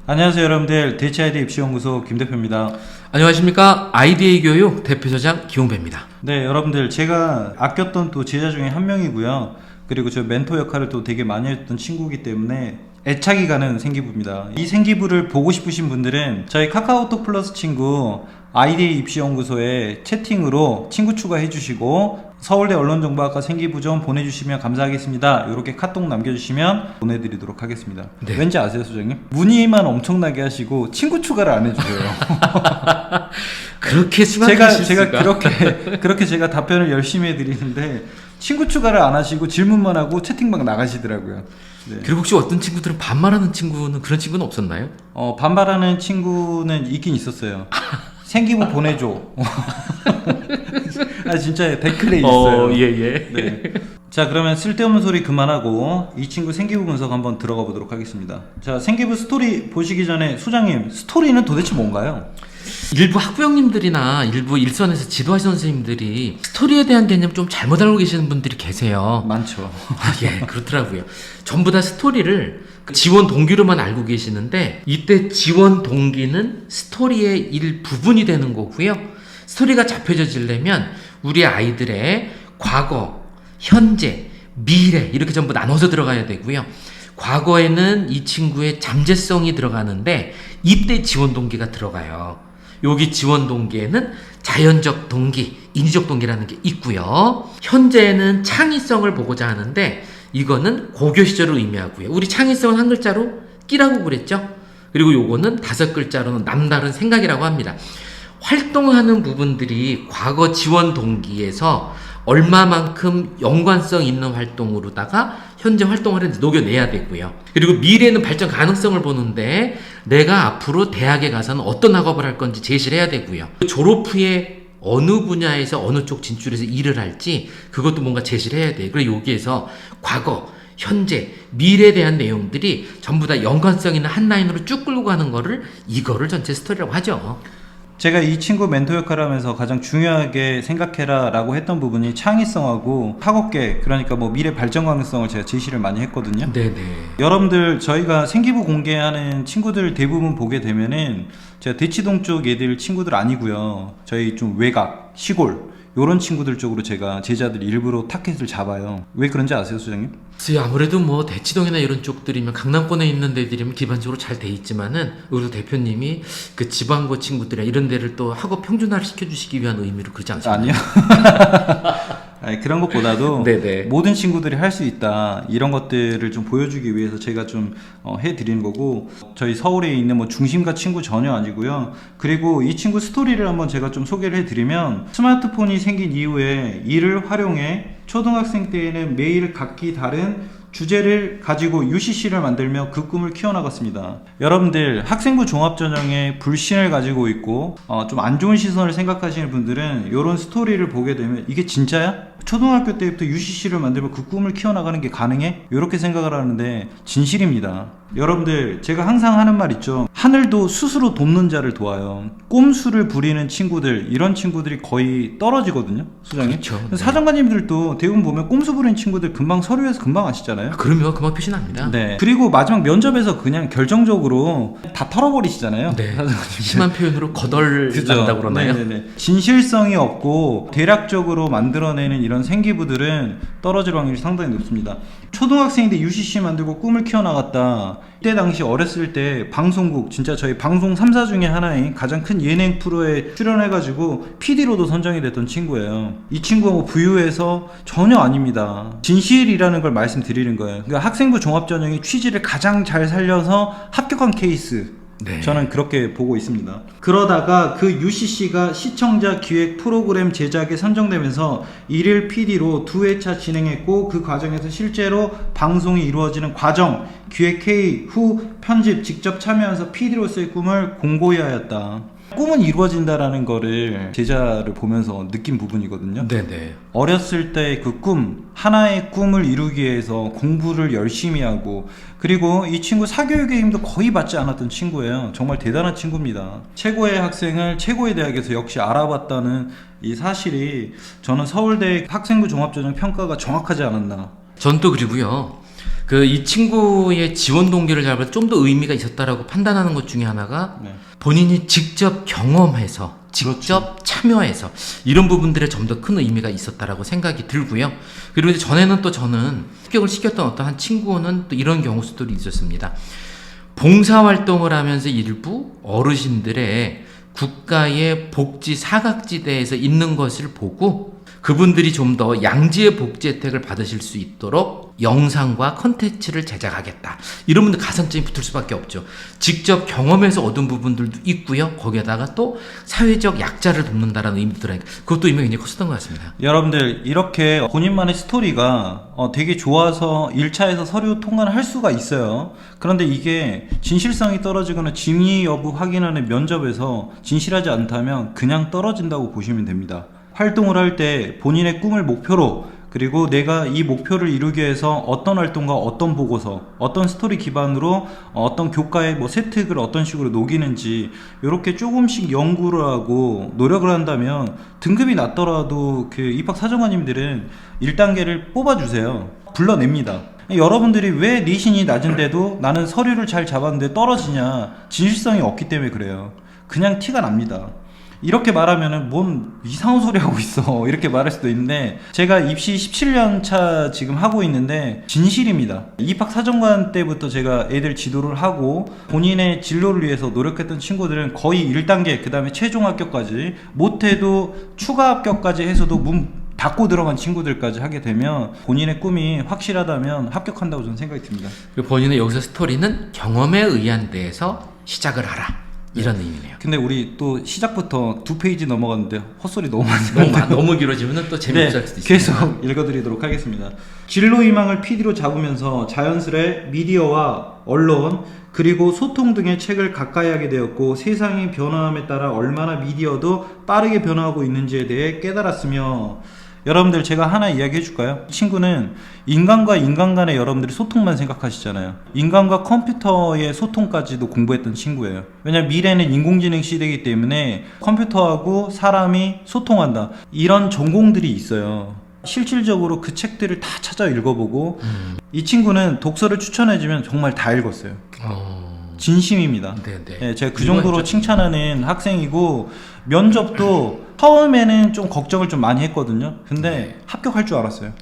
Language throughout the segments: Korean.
안녕하세요 여러분들, 대치아이디 입시연구소 김대표입니다. 안녕하십니까. IDA 교육 대표저장 기용배입니다. 네, 여러분들 제가 아꼈던 또 제자 중에 한 명이고요. 그리고 저 멘토 역할을 또 되게 많이 했던 친구이기 때문에 애착이 가는 생기부입니다. 이 생기부를 보고 싶으신 분들은 저희 카카오톡 플러스 친구 IDA 입시연구소에 채팅으로 친구 추가해 주시고 서울대 언론정보학과 생기부 좀 보내주시면 감사하겠습니다. 이렇게 카톡 남겨주시면 보내드리도록 하겠습니다. 네. 왠지 아세요, 소장님? 문의만 엄청나게 하시고 친구 추가를 안 해주세요. 그렇게 심하게 제가 그렇게 제가 답변을 열심히 해드리는데 친구 추가를 안 하시고 질문만 하고 채팅방 나가시더라고요. 네. 그리고 혹시 어떤 친구들은 반말하는 친구는 그런 친구는 없었나요? 반발하는 친구는 있긴 있었어요. 생기부 보내줘. 아 진짜 댓글에 있어요. 예. 네. 자, 그러면 쓸데없는 소리 그만하고 이 친구 생기부 분석 한번 들어가 보도록 하겠습니다. 자, 생기부 스토리 보시기 전에 소장님, 스토리는 도대체 뭔가요? 일부 학부형님들이나 일부 일선에서 지도하시는 선생님들이 스토리에 대한 개념 좀 잘못 알고 계시는 분들이 계세요. 많죠. 예, 그렇더라고요. 전부 다 스토리를 지원 동기로만 알고 계시는데 이때 지원 동기는 스토리의 일부분이 되는 거고요. 스토리가 잡혀지려면 우리 아이들의 과거, 현재, 미래 이렇게 전부 나눠서 들어가야 되고요. 과거에는 이 친구의 잠재성이 들어가는데 이때 지원 동기가 들어가요. 여기 지원 동기에는 자연적 동기, 인위적 동기라는 게 있고요. 현재는 창의성을 보고자 하는데 이거는 고교 시절을 의미하고요. 우리 창의성은 한 글자로 끼라고 그랬죠. 그리고 요거는 5글자로는 남다른 생각이라고 합니다. 활동하는 부분들이 과거 지원 동기에서 얼마만큼 연관성 있는 활동으로다가 현재 활동을 했는지 녹여내야 되고요. 그리고 미래는 발전 가능성을 보는데 내가 앞으로 대학에 가서는 어떤 학업을 할 건지 제시를 해야 되고요. 졸업 후에 어느 분야에서 어느 쪽 진출해서 일을 할지 그것도 뭔가 제시를 해야 돼요. 그리고 여기에서 과거, 현재, 미래에 대한 내용들이 전부 다 연관성 있는 한 라인으로 쭉 끌고 가는 거를 이거를 전체 스토리라고 하죠. 제가 이 친구 멘토 역할을 하면서 가장 중요하게 생각해라 라고 했던 부분이 창의성하고 학업계, 그러니까 뭐 미래 발전 가능성을 제가 제시를 많이 했거든요. 네네. 여러분들 저희가 생기부 공개하는 친구들 대부분 보게 되면은 제가 대치동 쪽 애들 친구들 아니고요. 저희 좀 외곽, 시골 요런 친구들 쪽으로 제가 제자들 일부러 타켓을 잡아요. 왜 그런지 아세요, 소장님? 글쎄요, 아무래도 뭐 대치동이나 이런 쪽들이면 강남권에 있는 데들이면 기반적으로 잘 돼 있지만은 우리 대표님이 그 지방고 친구들이나 이런 데를 또 학업 평준화를 시켜주시기 위한 의미로 그러지 않습니까? 아니요. 아니, 그런 것보다도 네네. 모든 친구들이 할 수 있다 이런 것들을 좀 보여주기 위해서 제가 좀 해드리는 거고, 저희 서울에 있는 뭐 중심가 친구 전혀 아니고요. 그리고 이 친구 스토리를 한번 제가 좀 소개를 해드리면, 스마트폰이 생긴 이후에 이를 활용해 초등학생 때에는 매일 각기 다른 주제를 가지고 UCC를 만들며 그 꿈을 키워나갔습니다. 여러분들 학생부 종합전형에 불신을 가지고 있고 좀 안 좋은 시선을 생각하시는 분들은 이런 스토리를 보게 되면 이게 진짜야? 초등학교 때부터 UCC를 만들고 그 꿈을 키워나가는 게 가능해? 이렇게 생각을 하는데 진실입니다. 여러분들 제가 항상 하는 말 있죠. 하늘도 스스로 돕는 자를 도와요. 꼼수를 부리는 친구들, 이런 친구들이 거의 떨어지거든요, 소장님. 그렇죠. 네. 사정관님들도 대부분 보면 꼼수 부리는 친구들 금방 서류에서 금방 아시잖아요. 그러면 그만 표시 납니다. 네. 그리고 마지막 면접에서 그냥 결정적으로 다 털어버리시잖아요. 네. 사정관님들. 심한 표현으로 거덜난다고 그러나요? 네네네. 진실성이 없고 대략적으로 만들어내는 이런 생기부들은 떨어질 확률이 상당히 높습니다. 초등학생인데 UCC 만들고 꿈을 키워나갔다. 이때 당시 어렸을 때 방송국, 진짜 저희 방송 3사 중에 하나인 가장 큰 예능 프로에 출연해가지고 PD로도 선정이 됐던 친구예요. 이 친구가 뭐 부유해서 전혀 아닙니다. 진실이라는 걸 말씀드리는 거예요. 그러니까 학생부 종합전형이 취지를 가장 잘 살려서 합격한 케이스. 네. 저는 그렇게 보고 있습니다. 그러다가 그 UCC가 시청자 기획 프로그램 제작에 선정되면서 일일 PD로 2회차 진행했고, 그 과정에서 실제로 방송이 이루어지는 과정, 기획 회의 후 편집 직접 참여하면서 PD로서의 꿈을 공고히 하였다. 꿈은 이루어진다라는 거를 제자를 보면서 느낀 부분이거든요. 네네. 어렸을 때 그 꿈, 하나의 꿈을 이루기 위해서 공부를 열심히 하고, 그리고 이 친구 사교육의 힘도 거의 받지 않았던 친구예요. 정말 대단한 친구입니다. 최고의 학생을 최고의 대학에서 역시 알아봤다는 이 사실이, 저는 서울대 학생부 종합전형 평가가 정확하지 않았나. 전 또 그리고요. 그 이 친구의 지원 동기를 잡을 때 좀 더 의미가 있었다라고 판단하는 것 중에 하나가 네. 본인이 직접 경험해서 직접 참여해서 이런 부분들에 좀 더 큰 의미가 있었다라고 생각이 들고요. 그리고 이제 전에는 또 저는 합격을 시켰던 어떤 한 친구는 또 이런 경우 수들이 있었습니다. 봉사활동을 하면서 일부 어르신들의 국가의 복지 사각지대에서 있는 것을 보고 그분들이 좀 더 양지의 복지 혜택을 받으실 수 있도록 영상과 컨텐츠를 제작하겠다. 이런 분들 가산점이 붙을 수밖에 없죠. 직접 경험해서 얻은 부분들도 있고요. 거기에다가 또 사회적 약자를 돕는다라는 의미도 들어가니까 그것도 의미가 굉장히 컸었던 것 같습니다. 여러분들 이렇게 본인만의 스토리가 되게 좋아서 1차에서 서류 통과를 할 수가 있어요. 그런데 이게 진실성이 떨어지거나 진위 여부 확인하는 면접에서 진실하지 않다면 그냥 떨어진다고 보시면 됩니다. 활동을 할 때 본인의 꿈을 목표로, 그리고 내가 이 목표를 이루기 위해서 어떤 활동과 어떤 보고서, 어떤 스토리 기반으로 어떤 교과의 뭐 세특을 어떤 식으로 녹이는지 이렇게 조금씩 연구를 하고 노력을 한다면 등급이 낮더라도 그 입학사정관님들은 1단계를 뽑아주세요. 불러냅니다. 여러분들이 왜 니신이 낮은데도 나는 서류를 잘 잡았는데 떨어지냐? 진실성이 없기 때문에 그래요. 그냥 티가 납니다. 이렇게 말하면은 뭔 이상한 소리 하고 있어 이렇게 말할 수도 있는데, 제가 입시 17년 차 지금 하고 있는데 진실입니다. 입학사정관 때부터 제가 애들 지도를 하고 본인의 진로를 위해서 노력했던 친구들은 거의 1단계 그 다음에 최종 합격까지, 못해도 추가 합격까지 해서도 문 닫고 들어간 친구들까지 하게 되면 본인의 꿈이 확실하다면 합격한다고 저는 생각이 듭니다. 그리고 본인의 여기서 스토리는 경험에 의한 데에서 시작을 하라. 이런 의미네요. 근데 우리 또 시작부터 2페이지 넘어갔는데 헛소리 너무 많이 너무 길어지면 또 재미없을 수도 있습니다. 계속 읽어드리도록 하겠습니다. 진로희망을 PD로 잡으면서 자연스레 미디어와 언론 그리고 소통 등의 책을 가까이 하게 되었고, 세상의 변화함에 따라 얼마나 미디어도 빠르게 변화하고 있는지에 대해 깨달았으며, 여러분들 제가 하나 이야기 해줄까요? 이 친구는 인간과 인간 간의 여러분들이 소통만 생각하시잖아요. 인간과 컴퓨터의 소통까지도 공부했던 친구예요. 왜냐면 미래는 인공지능 시대이기 때문에 컴퓨터하고 사람이 소통한다, 이런 전공들이 있어요. 실질적으로 그 책들을 다 찾아 읽어보고 이 친구는 독서를 추천해주면 정말 다 읽었어요. 진심입니다. 네, 제가 그 정도로 칭찬하는 학생이고, 면접도 처음에는 좀 걱정을 좀 많이 했거든요. 근데 합격할 줄 알았어요.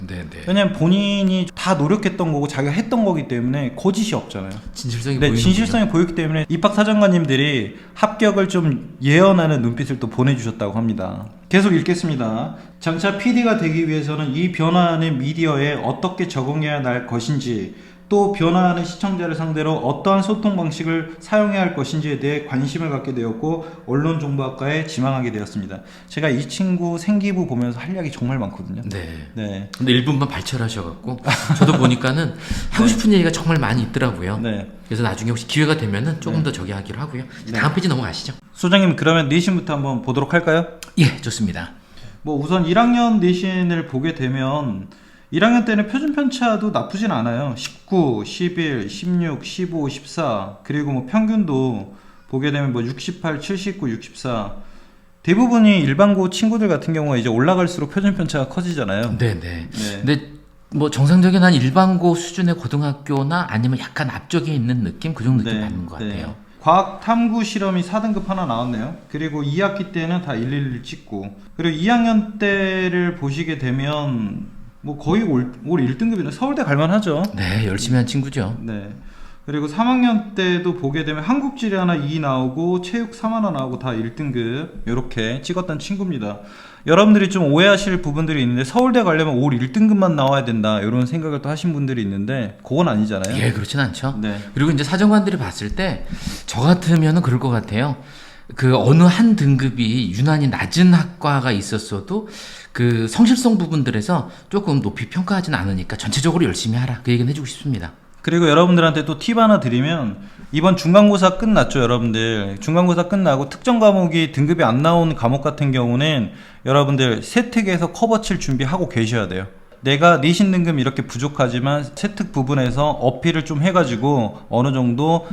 왜냐면 본인이 다 노력했던 거고 자기가 했던 거기 때문에 거짓이 없잖아요. 진실성이 보이기 때문에 입학사정관님들이 합격을 좀 예언하는 눈빛을 또 보내주셨다고 합니다. 계속 읽겠습니다. 장차 PD가 되기 위해서는 이 변화하는 미디어에 어떻게 적응해야 할 것인지, 또 변화하는 시청자를 상대로 어떠한 소통 방식을 사용해야 할 것인지에 대해 관심을 갖게 되었고, 언론정보학과에 지망하게 되었습니다. 제가 이 친구 생기부 보면서 할 이야기 정말 많거든요. 네. 근데 1분만 발췌하셔갖고 저도 보니까는 하고 싶은 얘기가 정말 많이 있더라고요. 그래서 나중에 혹시 기회가 되면은 조금 더 저기 하기로 하고요. 다음 페이지 넘어가시죠. 소장님, 그러면 내신부터 한번 보도록 할까요? 예, 좋습니다. 뭐 우선 1학년 내신을 보게 되면 1학년 때는 표준 편차도 나쁘진 않아요. 19, 11, 16, 15, 14, 그리고 뭐 평균도 보게 되면 뭐 68, 79, 64. 대부분이 일반고 친구들 같은 경우가 이제 올라갈수록 표준 편차가 커지잖아요. 근데 뭐 정상적인 한 일반고 수준의 고등학교나 아니면 약간 앞쪽에 있는 느낌, 그 정도 느낌 받는 것 같아요. 과학 탐구 실험이 4등급 하나 나왔네요. 그리고 2학기 때는 다 111 찍고, 그리고 2학년 때를 보시게 되면 뭐 거의 올 1등급이네. 서울대 갈만하죠. 네, 열심히 한 친구죠. 그리고 3학년 때도 보게 되면 한국지리 하나 2 나오고 체육 3 하나 나오고 다 1등급 이렇게 찍었던 친구입니다. 여러분들이 좀 오해하실 부분들이 있는데, 서울대 가려면 올 1등급만 나와야 된다 이런 생각을 또 하신 분들이 있는데 그건 아니잖아요. 예, 그렇진 않죠. 그리고 이제 사정관들이 봤을 때 저 같으면은 그럴 것 같아요. 그 어느 한 등급이 유난히 낮은 학과가 있었어도 그 성실성 부분들에서 조금 높이 평가하진 않으니까 전체적으로 열심히 하라, 그 얘기는 해주고 싶습니다. 그리고 여러분들한테 또 팁 하나 드리면, 이번 중간고사 끝났죠. 여러분들 중간고사 끝나고 특정 과목이 등급이 안 나오는 과목 같은 경우는 여러분들 세특에서 커버 칠 준비하고 계셔야 돼요. 내가 내신 등급 이렇게 부족하지만 세특 부분에서 어필을 좀 해가지고 어느 정도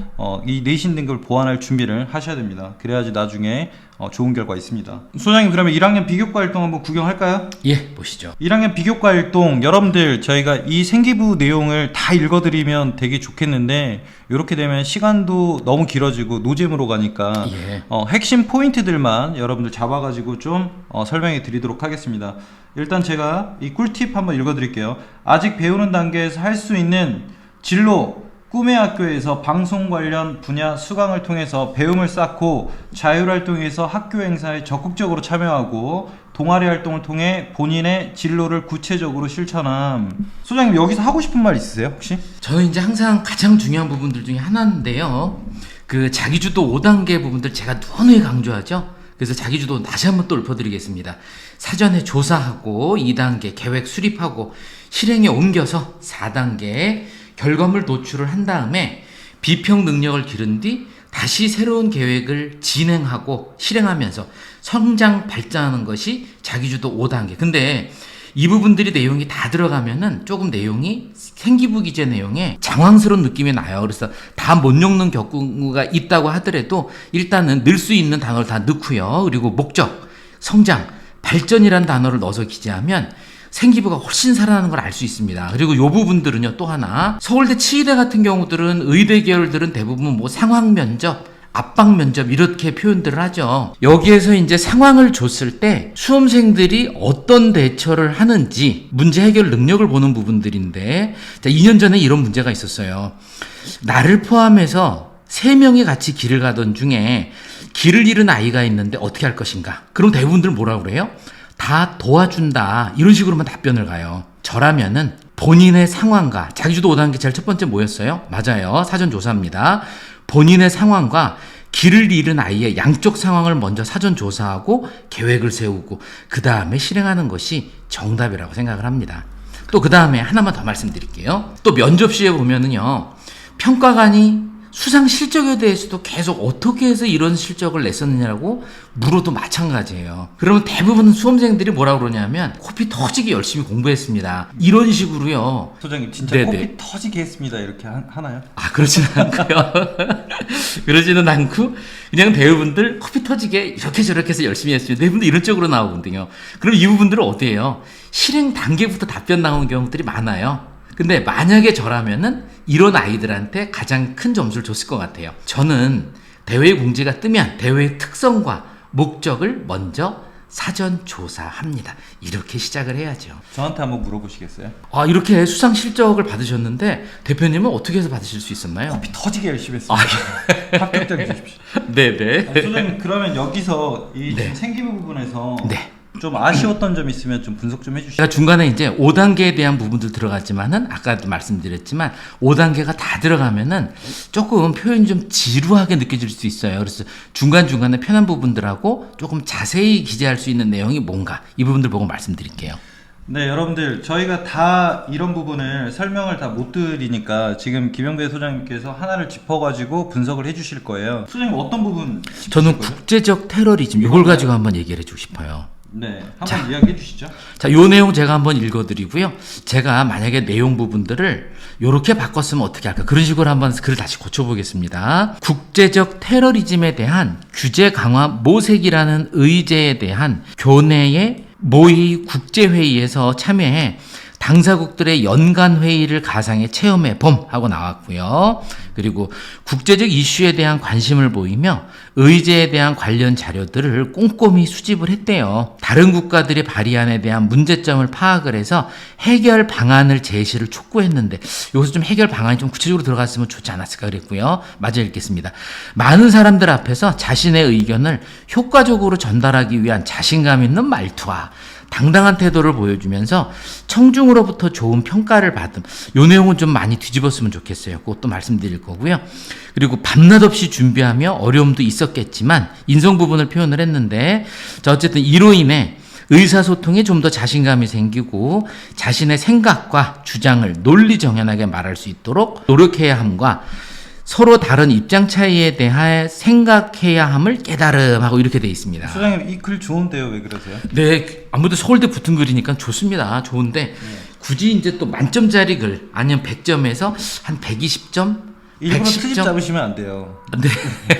이 내신 등급을 보완할 준비를 하셔야 됩니다. 그래야지 나중에 좋은 결과 있습니다. 소장님 그러면 1학년 비교과 활동 한번 구경할까요? 예, 보시죠. 1학년 비교과 활동 여러분들 저희가 이 생기부 내용을 다 읽어드리면 되게 좋겠는데 이렇게 되면 시간도 너무 길어지고 노잼으로 가니까 예. 핵심 포인트들만 여러분들 잡아가지고 좀 설명해 드리도록 하겠습니다. 일단 제가 이 꿀팁 한번 읽어드릴게요. 아직 배우는 단계에서 할 수 있는 진로 꿈의 학교에서 방송 관련 분야 수강을 통해서 배움을 쌓고 자율활동에서 학교 행사에 적극적으로 참여하고 동아리 활동을 통해 본인의 진로를 구체적으로 실천함. 소장님 여기서 하고 싶은 말 있으세요 혹시? 저는 이제 항상 가장 중요한 부분들 중에 하나인데요. 그 자기주도 5단계 부분들 제가 누누이 강조하죠. 그래서 자기주도 다시 한번 또 읊어드리겠습니다. 사전에 조사하고 2단계 계획 수립하고 실행에 옮겨서 4단계 결과물 노출을 한 다음에 비평 능력을 기른 뒤 다시 새로운 계획을 진행하고 실행하면서 성장 발전하는 것이 자기주도 5단계. 근데 이 부분들이 내용이 다 들어가면은 조금 내용이 생기부 기재 내용에 장황스러운 느낌이 나요. 그래서 다 못 읽는 경우가 있다고 하더라도 일단은 넣을 수 있는 단어를 다 넣고요. 그리고 목적, 성장, 발전이라는 단어를 넣어서 기재하면 생기부가 훨씬 살아나는 걸 알 수 있습니다. 그리고 이 부분들은요, 또 하나 서울대 치의대 같은 경우들은 의대 계열들은 대부분 뭐 상황 면접, 압박 면접 이렇게 표현들을 하죠. 여기에서 이제 상황을 줬을 때 수험생들이 어떤 대처를 하는지 문제 해결 능력을 보는 부분들인데, 자, 2년 전에 이런 문제가 있었어요. 나를 포함해서 3명이 같이 길을 가던 중에 길을 잃은 아이가 있는데 어떻게 할 것인가? 그럼 대부분들 뭐라 그래요? 다 도와준다. 이런 식으로만 답변을 가요. 저라면은 본인의 상황과 자기주도 5단계 제일 첫 번째 뭐였어요? 맞아요. 사전 조사입니다. 본인의 상황과 길을 잃은 아이의 양쪽 상황을 먼저 사전 조사하고 계획을 세우고 그 다음에 실행하는 것이 정답이라고 생각을 합니다. 또 그 다음에 하나만 더 말씀드릴게요. 또 면접 시에 보면은요, 평가관이 수상 실적에 대해서도 계속 어떻게 해서 이런 실적을 냈었느냐고 물어도 마찬가지예요. 그러면 대부분 수험생들이 뭐라고 그러냐면 코피 터지게 열심히 공부했습니다. 이런 식으로요. 소장님 진짜 네네. 코피 터지게 했습니다 이렇게 하나요? 아, 그렇지는 않고요. 그러지는 않고 그냥 대부분들 코피 터지게 이렇게 저렇게 해서 열심히 했습니다. 대부분들 이런 쪽으로 나오거든요. 그럼 이 부분들은 어때요? 실행 단계부터 답변 나오는 경우들이 많아요. 근데 만약에 저라면은 이런 아이들한테 가장 큰 점수를 줬을 것 같아요. 저는 대회 공지가 뜨면 대회의 특성과 목적을 먼저 사전 조사합니다. 이렇게 시작을 해야죠. 저한테 한번 물어보시겠어요? 아, 이렇게 수상 실적을 받으셨는데 대표님은 어떻게 해서 받으실 수 있었나요? 코피 터지게 열심히 했습니다. 합격장 주십시오. 네네. 소장님 그러면 여기서 이 네. 지금 생기부 부분에서 네. 좀 아쉬웠던 점 있으면 좀 분석 좀 해주시죠. 제가 중간에 이제 5단계에 대한 부분들 들어갔지만은 아까도 말씀드렸지만 5단계가 다 들어가면은 조금 표현이 좀 지루하게 느껴질 수 있어요. 그래서 중간중간에 편한 부분들하고 조금 자세히 기재할 수 있는 내용이 뭔가 이 부분들 보고 말씀드릴게요. 네, 여러분들 저희가 다 이런 부분을 설명을 다 못 드리니까 지금 김영배 소장님께서 하나를 짚어가지고 분석을 해주실 거예요. 소장님 어떤 부분? 저는 짚으실 거예요? 국제적 테러리즘 이걸 가지고 한번 얘기를 해주고 싶어요. 네, 한번 이야기해 주시죠. 자, 요 내용 제가 한번 읽어드리고요. 제가 만약에 내용 부분들을 요렇게 바꿨으면 어떻게 할까? 그런 식으로 한번 글을 다시 고쳐보겠습니다. 국제적 테러리즘에 대한 규제 강화 모색이라는 의제에 대한 교내의 모의 국제회의에서 참여해 당사국들의 연간 회의를 가상의 체험해 봄 하고 나왔고요. 그리고 국제적 이슈에 대한 관심을 보이며 의제에 대한 관련 자료들을 꼼꼼히 수집을 했대요. 다른 국가들이 발의안에 대한 문제점을 파악을 해서 해결 방안을 제시를 촉구했는데 여기서 좀 해결 방안이 좀 구체적으로 들어갔으면 좋지 않았을까 그랬고요. 마저 읽겠습니다. 많은 사람들 앞에서 자신의 의견을 효과적으로 전달하기 위한 자신감 있는 말투와 당당한 태도를 보여주면서 청중으로부터 좋은 평가를 받음. 요 내용은 좀 많이 뒤집었으면 좋겠어요. 그것도 말씀드릴 거고요. 그리고 밤낮 없이 준비하며 어려움도 있었겠지만 인성 부분을 표현을 했는데, 자, 어쨌든 이로 인해 의사소통에 좀 더 자신감이 생기고 자신의 생각과 주장을 논리정연하게 말할 수 있도록 노력해야 함과 서로 다른 입장 차이에 대해 생각해야 함을 깨달음하고 이렇게 돼 있습니다. 소장님 이 글 좋은데요, 왜 그러세요? 네, 아무래도 서울대 붙은 글이니까 좋습니다. 좋은데 굳이 이제 또 만점짜리 글 아니면 100점에서 한 120점 일부러 110 트집 점? 잡으시면 안 돼요. 네.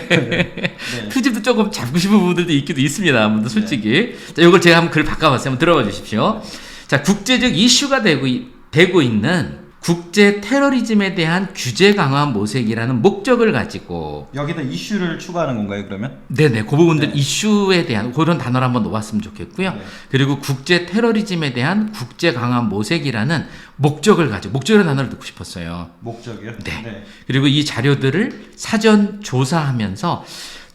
네. 트집도 조금 잡고 싶은 부분들도 있기도 있습니다. 솔직히. 자, 이걸 제가 한번 글 바꿔봤어요. 한번 들어봐 주십시오. 자, 국제적 이슈가 되고 있는 국제 테러리즘에 대한 규제 강화 모색이라는 목적을 가지고 여기다 이슈를 추가하는 건가요, 그러면? 네네 그 부분들 네. 이슈에 대한 그런 단어를 한번 놓았으면 좋겠고요. 네. 그리고 국제 테러리즘에 대한 국제 강화 모색이라는 목적을 가지고 목적이라는 단어를 넣고 싶었어요. 목적이요? 네. 그리고 이 자료들을 사전 조사하면서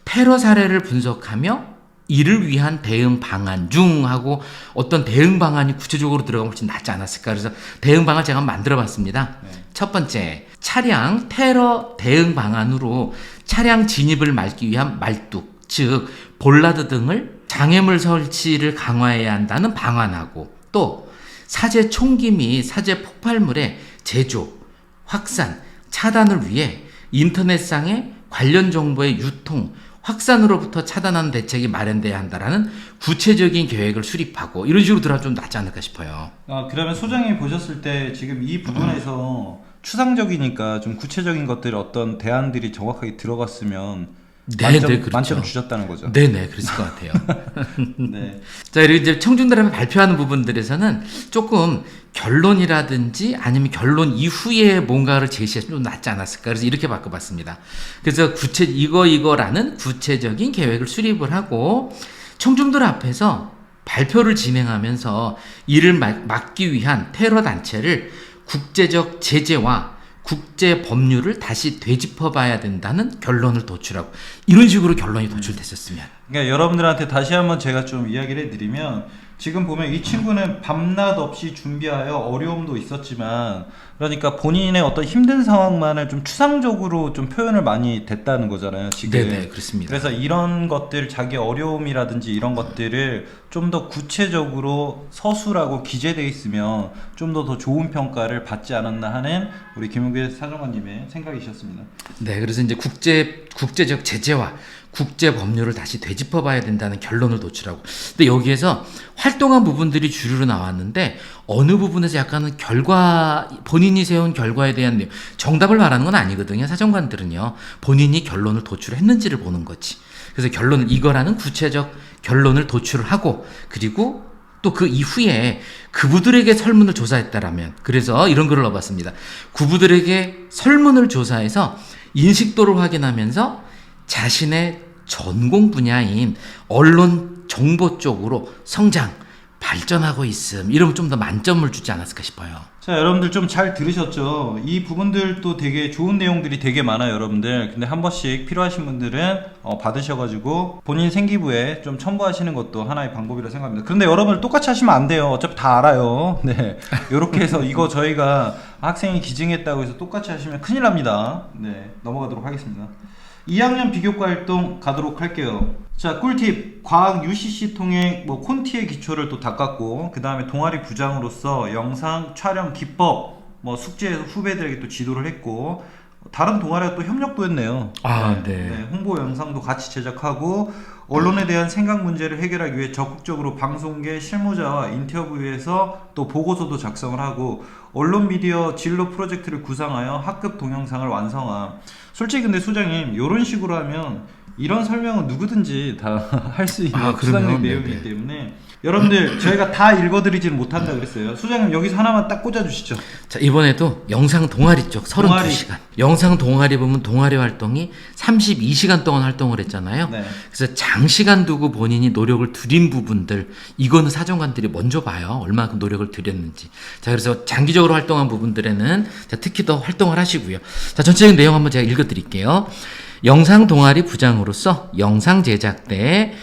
테러 사례를 분석하며 이를 위한 대응 방안 중 하고 어떤 대응 방안이 구체적으로 들어가면 훨씬 낫지 않았을까. 그래서 대응 방안을 제가 한번 만들어 봤습니다. 네. 첫 번째, 차량 테러 대응 방안으로 차량 진입을 막기 위한 말뚝, 즉 볼라드 등을 장애물 설치를 강화해야 한다는 방안하고, 또 사제 총기 및 사제 폭발물의 제조, 확산, 차단을 위해 인터넷상의 관련 정보의 유통, 확산으로부터 차단하는 대책이 마련돼야 한다라는 구체적인 계획을 수립하고, 이런 식으로 들어가면 좀 낫지 않을까 싶어요. 그러면 소장님이 보셨을 때 지금 이 부분에서 추상적이니까 좀 구체적인 것들 어떤 대안들이 정확하게 들어갔으면 그렇죠. 만점 주셨다는 거죠. 네네, 그랬을 것 같아요. 네. 자, 그리고 이제 청중들한테 발표하는 부분들에서는 조금 결론이라든지 아니면 결론 이후에 뭔가를 제시해서 좀 낫지 않았을까. 그래서 이렇게 바꿔봤습니다. 그래서 이거라는 구체적인 계획을 수립을 하고 청중들 앞에서 발표를 진행하면서 이를 막기 위한 테러 단체를 국제적 제재와 국제 법률을 다시 되짚어봐야 된다는 결론을 도출하고, 이런 식으로 결론이 도출됐었으면. 그러니까 여러분들한테 다시 한번 제가 좀 이야기를 해드리면, 지금 보면 이 친구는 밤낮 없이 준비하여 어려움도 있었지만, 그러니까 본인의 어떤 힘든 상황만을 좀 추상적으로 좀 표현을 많이 됐다는 거잖아요, 지금. 네네, 그렇습니다. 그래서 이런 것들, 자기 어려움이라든지 이런 것들을 좀 더 구체적으로 서술하고 기재되어 있으면 좀 더 좋은 평가를 받지 않았나 하는 우리 김용규 사정관님의 생각이셨습니다. 네, 그래서 이제 국제적 제재와 국제 법률을 다시 되짚어봐야 된다는 결론을 도출하고, 근데 여기에서 활동한 부분들이 주류로 나왔는데 어느 부분에서 약간은 본인이 세운 결과에 대한 내용, 정답을 말하는 건 아니거든요. 사정관들은요, 본인이 결론을 도출했는지를 보는 거지. 그래서 결론을 이거라는 구체적 결론을 도출을 하고, 그리고 또 그 이후에 그부들에게 설문을 조사했다라면, 그래서 이런 글을 넣어봤습니다. 그부들에게 설문을 조사해서 인식도를 확인하면서 자신의 전공 분야인 언론 정보 쪽으로 성장, 발전하고 있음, 이러면 좀 더 만점을 주지 않았을까 싶어요. 자, 여러분들 좀 잘 들으셨죠? 이 부분들도 되게 좋은 내용들이 되게 많아요, 여러분들. 근데 한 번씩 필요하신 분들은 받으셔가지고 본인 생기부에 좀 첨부하시는 것도 하나의 방법이라 생각합니다. 그런데 여러분들 똑같이 하시면 안 돼요. 어차피 다 알아요. 네, 이렇게 해서 이거 저희가 학생이 기증했다고 해서 똑같이 하시면 큰일 납니다. 네, 넘어가도록 하겠습니다. 2학년 비교과 활동 가도록 할게요. 자, 꿀팁. 과학 UCC 통해 콘티의 기초를 또 닦았고, 그 다음에 동아리 부장으로서 영상 촬영 기법, 숙제에서 후배들에게 또 지도를 했고, 다른 동아리와 또 협력도 했네요. 네. 홍보 영상도 같이 제작하고, 언론에 대한 생각 문제를 해결하기 위해 적극적으로 방송계 실무자와 인터뷰에서 또 보고서도 작성을 하고, 언론 미디어 진로 프로젝트를 구상하여 학급 동영상을 완성함. 솔직히 근데 소장님, 이런 식으로 하면 이런 설명은 누구든지 다 할 수 있는 수상적 내용이기 때문에 여러분들 저희가 다 읽어드리지는 못한다 그랬어요. 소장님 여기서 하나만 딱 꽂아주시죠. 자, 이번에도 영상 동아리 쪽 32시간. 영상 동아리 보면 동아리 활동이 32시간 동안 활동을 했잖아요. 네. 그래서 장시간 두고 본인이 노력을 들인 부분들, 이거는 사정관들이 먼저 봐요. 얼마큼 노력을 들였는지. 자, 그래서 장기적으로 활동한 부분들에는 특히 더 활동을 하시고요. 자, 전체적인 내용 한번 제가 읽어드릴게요. 영상 동아리 부장으로서 영상 제작 때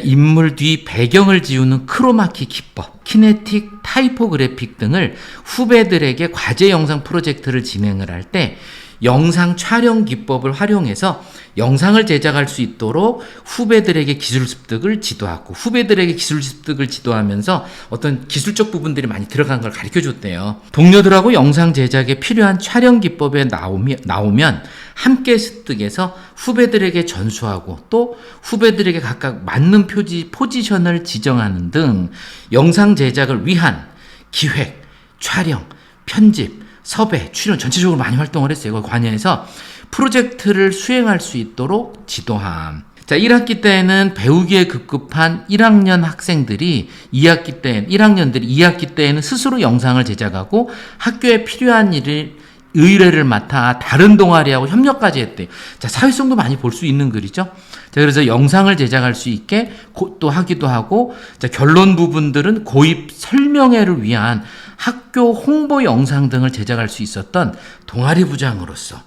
인물 뒤 배경을 지우는 크로마키 기법, 키네틱, 타이포그래픽 등을 후배들에게 과제 영상 프로젝트를 진행을 할 때 영상 촬영 기법을 활용해서 영상을 제작할 수 있도록 후배들에게 기술 습득을 지도하고, 후배들에게 기술 습득을 지도하면서 어떤 기술적 부분들이 많이 들어간 걸 가르쳐 줬대요. 동료들하고 영상 제작에 필요한 촬영 기법에 나오면 함께 습득해서 후배들에게 전수하고, 또 후배들에게 각각 맞는 포지션을 지정하는 등 영상 제작을 위한 기획, 촬영, 편집, 섭외, 출연 전체적으로 많이 활동을 했어요. 이걸 관여해서 프로젝트를 수행할 수 있도록 지도함. 자, 1학기 때에는 배우기에 급급한 1학년 학생들이 2학기 때에는 스스로 영상을 제작하고 학교에 필요한 일을 의뢰를 맡아 다른 동아리하고 협력까지 했대요. 자, 사회성도 많이 볼 수 있는 글이죠. 자, 그래서 영상을 제작할 수 있게 또 하기도 하고, 자, 결론 부분들은 고입 설명회를 위한 학교 홍보 영상 등을 제작할 수 있었던 동아리 부장으로서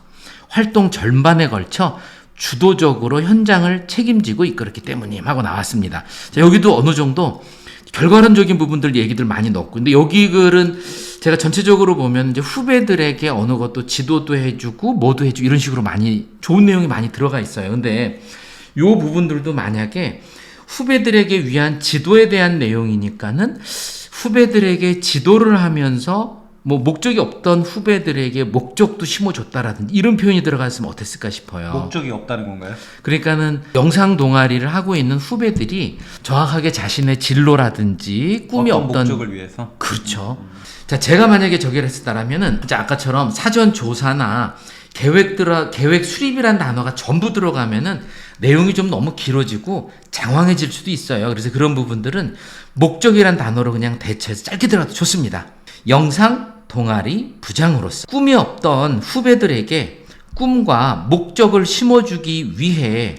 활동 전반에 걸쳐 주도적으로 현장을 책임지고 이끌었기 때문임 하고 나왔습니다. 자, 여기도 어느 정도 결과론적인 부분들 얘기들 많이 넣었고, 근데 여기 글은 제가 전체적으로 보면 이제 후배들에게 어느 것도 지도도 해주고 뭐도 해주고 이런 식으로 많이 좋은 내용이 많이 들어가 있어요. 근데 요 부분들도 만약에 후배들에게 위한 지도에 대한 내용이니까는 후배들에게 지도를 하면서 뭐 목적이 없던 후배들에게 목적도 심어줬다라든지 이런 표현이 들어갔으면 어땠을까 싶어요. 목적이 없다는 건가요? 그러니까는 영상 동아리를 하고 있는 후배들이 정확하게 자신의 진로라든지 꿈이 없던 목적을 위해서. 그렇죠. 자, 제가 만약에 저기를 했었다라면은 진짜 아까처럼 사전 조사나 계획 수립이란 단어가 전부 들어가면은 내용이 좀 너무 길어지고 장황해질 수도 있어요. 그래서 그런 부분들은 목적이란 단어로 그냥 대체해서 짧게 들어가도 좋습니다. 영상 동아리 부장으로서 꿈이 없던 후배들에게 꿈과 목적을 심어주기 위해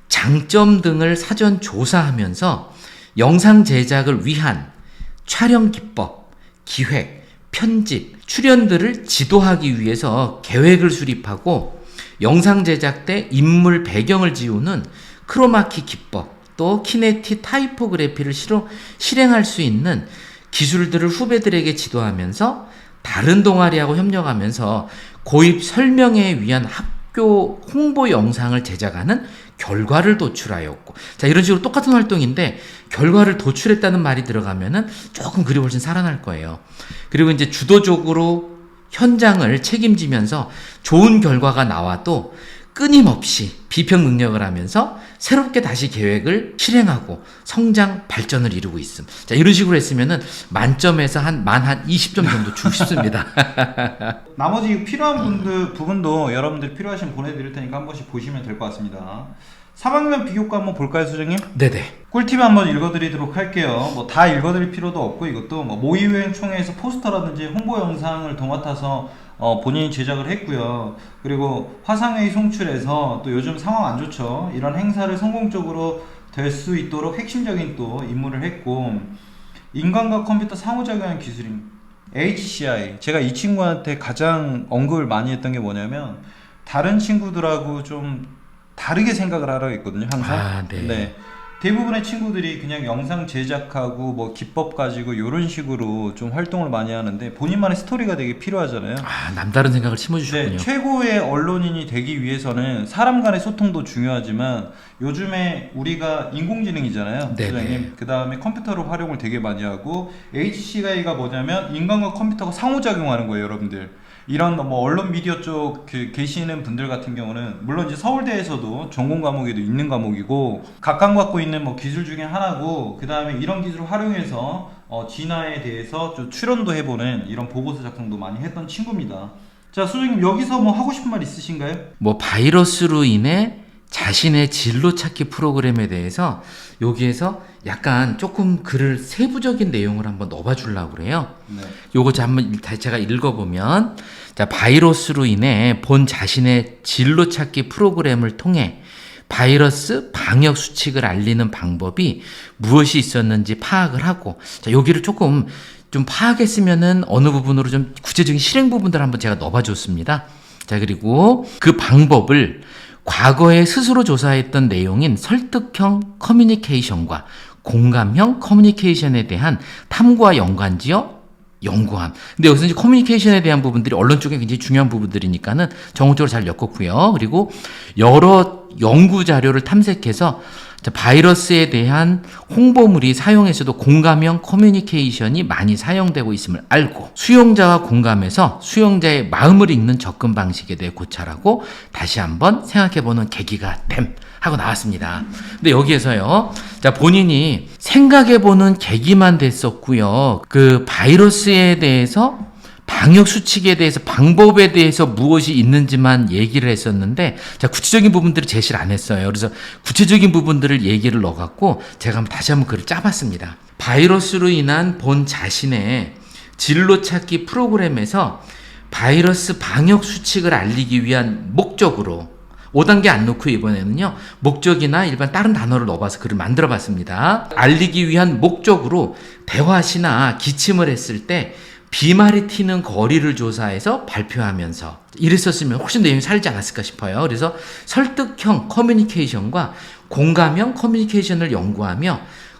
장점 등을 사전 조사하면서 영상 제작을 위한 촬영 기법, 기획, 편집, 출연들을 지도하기 위해서 계획을 수립하고 영상 제작 때 인물 배경을 지우는 크로마키 기법, 또 키네티 타이포그래피를 실행할 수 있는 기술들을 후배들에게 지도하면서 다른 동아리하고 협력하면서 고입 설명에 위한 학교 홍보 영상을 제작하는 결과를 도출하였고, 자, 이런 식으로 똑같은 활동인데 결과를 도출했다는 말이 들어가면은 조금 글이 훨씬 살아날 거예요. 그리고 이제 주도적으로 현장을 책임지면서 좋은 결과가 나와도 끊임없이 비평 능력을 하면서 새롭게 다시 계획을 실행하고 성장 발전을 이루고 있음. 자, 이런 식으로 했으면은 만점에서 한 20점 정도 주고 싶습니다. 나머지 필요한 부분도 여러분들 필요하시면 보내드릴 테니까 한 번씩 보시면 될 것 같습니다. 3학년 비교과 한번 볼까요, 수정님? 네네. 꿀팁 한번 읽어드리도록 할게요. 뭐 다 읽어드릴 필요도 없고, 이것도 뭐 모의유행총회에서 포스터라든지 홍보 영상을 도맡아서 본인이 제작을 했고요. 그리고 화상회의 송출해서 또 요즘 상황 안 좋죠. 이런 행사를 성공적으로 될 수 있도록 핵심적인 또 임무를 했고, 인간과 컴퓨터 상호작용하는 기술인 HCI. 제가 이 친구한테 가장 언급을 많이 했던 게 뭐냐면, 다른 친구들하고 좀 다르게 생각을 하라고 했거든요, 항상. 네. 대부분의 친구들이 그냥 영상 제작하고 뭐 기법 가지고 이런 식으로 좀 활동을 많이 하는데 본인만의 스토리가 되게 필요하잖아요. 남다른 생각을 심어주셨군요. 네, 최고의 언론인이 되기 위해서는 사람 간의 소통도 중요하지만 요즘에 우리가 인공지능이잖아요, 소장님. 그 다음에 컴퓨터로 활용을 되게 많이 하고, HCI가 뭐냐면 인간과 컴퓨터가 상호작용하는 거예요, 여러분들. 이런 뭐 언론 미디어 쪽 계시는 분들 같은 경우는 물론 이제 서울대에서도 전공 과목에도 있는 과목이고 각광받고 있는 뭐 기술 중에 하나고, 그 다음에 이런 기술을 활용해서 진화에 대해서 좀 출연도 해보는 이런 보고서 작성도 많이 했던 친구입니다. 자, 소장님 여기서 뭐 하고 싶은 말 있으신가요? 뭐 바이러스로 인해 자신의 진로 찾기 프로그램에 대해서 여기에서 약간 조금 글을 세부적인 내용을 한번 넣어봐 주려고 그래요. 네. 요거 한번 제가 읽어보면, 자, 바이러스로 인해 본 자신의 진로 찾기 프로그램을 통해 바이러스 방역 수칙을 알리는 방법이 무엇이 있었는지 파악을 하고, 자, 여기를 조금 좀 파악했으면은 어느 부분으로 좀 구체적인 실행 부분들 한번 제가 넣어봐 줬습니다. 자, 그리고 그 방법을 과거에 스스로 조사했던 내용인 설득형 커뮤니케이션과 공감형 커뮤니케이션에 대한 탐구와 연관지어 연구함. 근데 여기서 이제 커뮤니케이션에 대한 부분들이 언론 쪽에 굉장히 중요한 부분들이니까는 전공적으로 잘 엮었고요. 그리고 여러 연구 자료를 탐색해서 바이러스에 대한 홍보물이 사용에서도 공감형 커뮤니케이션이 많이 사용되고 있음을 알고 수용자와 공감해서 수용자의 마음을 읽는 접근 방식에 대해 고찰하고 다시 한번 생각해보는 계기가 됨 하고 나왔습니다. 근데 여기에서요, 자, 본인이 생각해보는 계기만 됐었고요. 그 바이러스에 대해서 방역 수칙에 대해서 방법에 대해서 무엇이 있는지만 얘기를 했었는데 자 구체적인 부분들을 제시를 안 했어요. 그래서 구체적인 부분들을 얘기를 넣어갖고 제가 다시 한번 글을 짜봤습니다. 바이러스로 인한 본 자신의 진로 찾기 프로그램에서 바이러스 방역 수칙을 알리기 위한 목적으로 5단계 안 넣고 이번에는요 목적이나 일반 다른 단어를 넣어봐서 글을 만들어 봤습니다. 알리기 위한 목적으로 대화시나 기침을 했을 때 비말이 튀는 거리를 조사해서 발표하면서 이랬었으면 훨씬 내용이 살지 않았을까 싶어요. 그래서 설득형 커뮤니케이션과 공감형 커뮤니케이션을 연구하며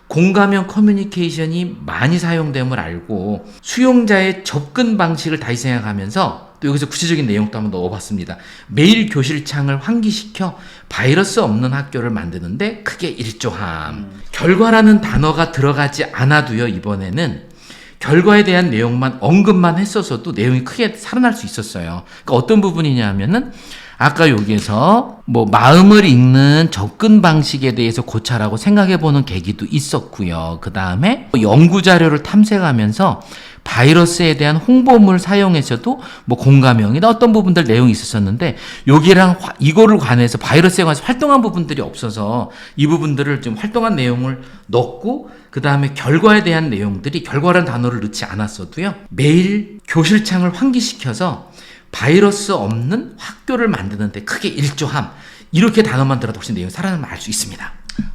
공감형 커뮤니케이션이 많이 사용됨을 알고 수용자의 접근 방식을 다시 생각하면서 또 여기서 구체적인 내용도 한번 넣어봤습니다. 매일 교실창을 환기시켜 바이러스 없는 학교를 만드는데 크게 일조함. 결과라는 단어가 들어가지 않아도요 이번에는 결과에 대한 내용만 언급만 했었어도 내용이 크게 살아날 수 있었어요. 그러니까 어떤 부분이냐 하면은 아까 여기에서 뭐 마음을 읽는 접근 방식에 대해서 고찰하고 생각해보는 계기도 있었고요. 그 다음에 연구 자료를 탐색하면서 바이러스에 대한 홍보물 사용에서도 뭐 공감형이나 어떤 부분들 내용이 있었었는데 여기랑 이거를 관해서 바이러스에 관해서 활동한 부분들이 없어서 이 부분들을 좀 활동한 내용을 넣고 그 다음에 결과에 대한 내용들이 결과라는 단어를 넣지 않았어도요 매일 교실창을 환기시켜서 바이러스 없는 학교를 만드는데 크게 일조함 이렇게 단어만 들어도 혹시 내용이 살아나면 알 수 있습니다.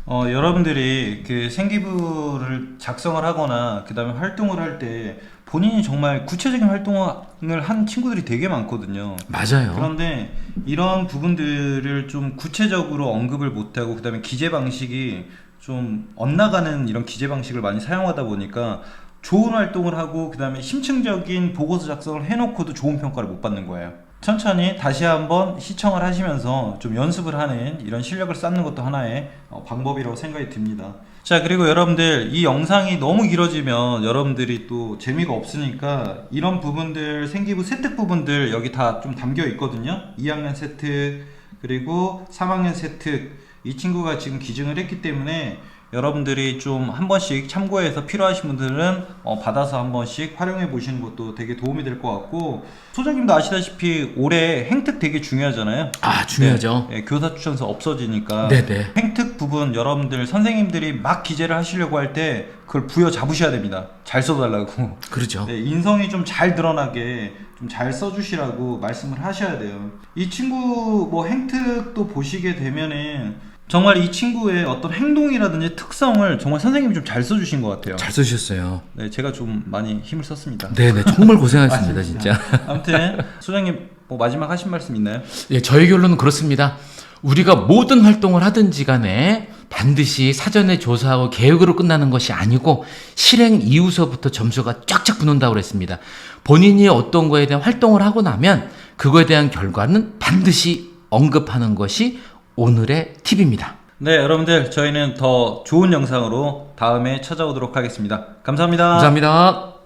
여러분들이 그 생기부를 작성을 하거나 그 다음에 활동을 할 때 본인이 정말 구체적인 활동을 한 친구들이 되게 많거든요. 맞아요. 그런데 이런 부분들을 좀 구체적으로 언급을 못하고 그 다음에 기재 방식이 좀 엇나가는 이런 기재 방식을 많이 사용하다 보니까 좋은 활동을 하고 그 다음에 심층적인 보고서 작성을 해놓고도 좋은 평가를 못 받는 거예요. 천천히 다시 한번 시청을 하시면서 좀 연습을 하는 이런 실력을 쌓는 것도 하나의 방법이라고 생각이 듭니다. 자, 그리고 여러분들 이 영상이 너무 길어지면 여러분들이 또 재미가 없으니까 이런 부분들 생기부 세특 부분들 여기 다 좀 담겨 있거든요. 2학년 세특 그리고 3학년 세특 이 친구가 지금 기증을 했기 때문에 여러분들이 좀 한 번씩 참고해서 필요하신 분들은 받아서 한 번씩 활용해 보시는 것도 되게 도움이 될 것 같고 소장님도 아시다시피 올해 행특 되게 중요하잖아요. 아 중요하죠. 네, 교사 추천서 없어지니까 네네. 행특 부분 여러분들 선생님들이 막 기재를 하시려고 할 때 그걸 부여 잡으셔야 됩니다. 잘 써달라고. 그렇죠. 네, 인성이 좀 잘 드러나게 좀 잘 써주시라고 말씀을 하셔야 돼요. 이 친구 뭐 행특도 보시게 되면은 정말 이 친구의 어떤 행동이라든지 특성을 정말 선생님이 좀 잘 써주신 것 같아요. 잘 써주셨어요. 네, 제가 좀 많이 힘을 썼습니다. 네네 정말 고생하셨습니다 진짜. 아무튼 소장님 뭐 마지막 하신 말씀 있나요? 예, 저의 결론은 그렇습니다. 우리가 모든 활동을 하든지 간에 반드시 사전에 조사하고 계획으로 끝나는 것이 아니고 실행 이후서부터 점수가 쫙쫙 붙는다고 그랬습니다. 본인이 어떤 거에 대한 활동을 하고 나면 그거에 대한 결과는 반드시 언급하는 것이 오늘의 팁입니다. 네, 여러분들 저희는 더 좋은 영상으로 다음에 찾아오도록 하겠습니다. 감사합니다. 감사합니다.